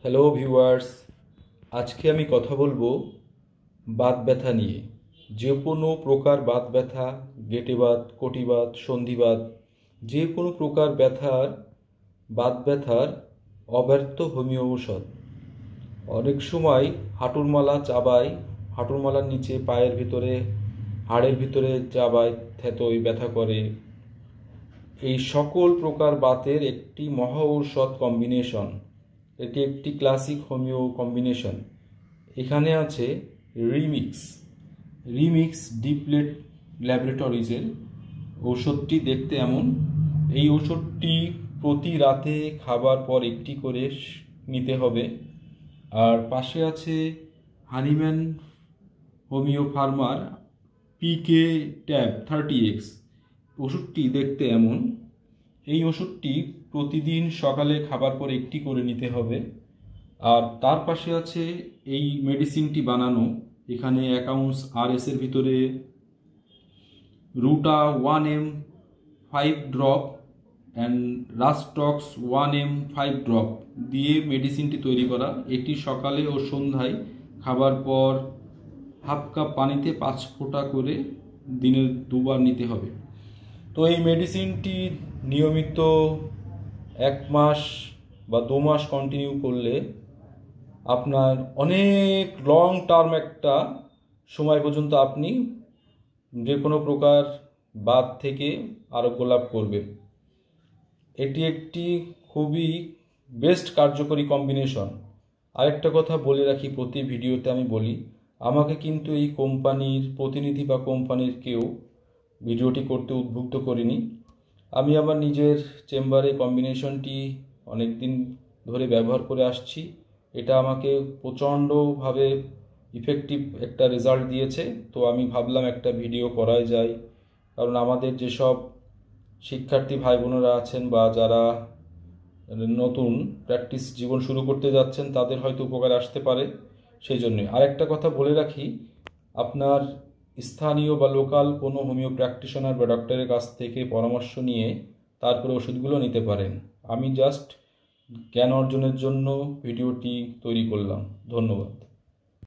Hello viewers, আজকে আমি কথা বলবো বাত ব্যথা নিয়ে। যে কোনো প্রকার বাত ব্যথা, গেঁটে বাত, কটি বাত, সন্ধি বাত, যে কোনো প্রকার ব্যথার বাত ব্যথার অব্যর্থ হোমিও ঔষধ। অনেক সময় হাঁটুর মালা চাবায়, হাঁটুর মালার নিচে পায়ের ভিতরে, হাড়ের ভিতরে চাবায়, থেতোয় ব্যথা করে। এই সকল প্রকার বাতের একটি মহা ঔষধ কম্বিনেশন, এটি একটি ক্লাসিক হোমিও কম্বিনেশন। এখানে আছে রিমিক্স ডিপ্লেট ল্যাবরেটরিজের ঔষধটি দেখতে এমন। এই ঔষধটি প্রতি রাতে খাবার পর একটি করে নিতে হবে। আর পাশে আছে হানিম্যান হোমিও ফার্মার পিকে ট্যাব 30X। ওষুধটি দেখতে এমন। এই ওষুধটি প্রতিদিন সকালে খাবার পর একটি করে নিতে হবে। আর তার পাশে আছে এই মেডিসিনটি বানানো। এখানে 1 আউন্স RS এর ভিতরে রুটা 1M 5 drop and রাস্টক্স 1M 5 drop দিয়ে মেডিসিনটি তৈরি করা। এটি সকালে ও সন্ধ্যায় খাবার পর হাফ কাপ পানিতে 5 ফোঁটা করে দিনে 2 বার নিতে হবে। তো এই মেডিসিনটি নিয়মিত 1 মাস বা 2 মাস কন্টিনিউ করলে আপনার অনেক লং টার্ম একটা সময় পর্যন্ত আপনি যে কোনো প্রকার বাত থেকে আরোগ্য লাভ করবেন। এটি একটি খুবই বেস্ট কার্যকরী কম্বিনেশন। আরেকটা কথা বলে রাখি, প্রতি ভিডিওতে আমি বলি, আমাকে কিন্তু এই কোম্পানির প্রতিনিধি বা কোম্পানির কেউ ভিডিওটি করতে উদ্বুদ্ধ করিনি। আমি আমার নিজের চেম্বারে কম্বিনেশনটি অনেক দিন ধরে ব্যবহার করে আসছি। এটা আমাকে প্রচণ্ডভাবে ইফেক্টিভ একটা রেজাল্ট দিয়েছে। তো আমি ভাবলাম একটা ভিডিও করাই যায়, কারণ আমাদের যেসব শিক্ষার্থী ভাই বোনেরা আছেন বা যারা নতুন প্র্যাকটিস জীবন শুরু করতে যাচ্ছেন তাদের হয়তো উপকার আসতে পারে, সেই জন্যে। আরেকটা কথা বলে রাখি, আপনার স্থানীয় বা লোকাল কোনো হোমিও প্র্যাকটিশনার বা ডক্টরের কাছ থেকে পরামর্শ নিয়ে তারপরে ওষুধগুলো নিতে পারেন। আমি জাস্ট জ্ঞান অর্জনের জন্য ভিডিওটি তৈরি করলাম। ধন্যবাদ।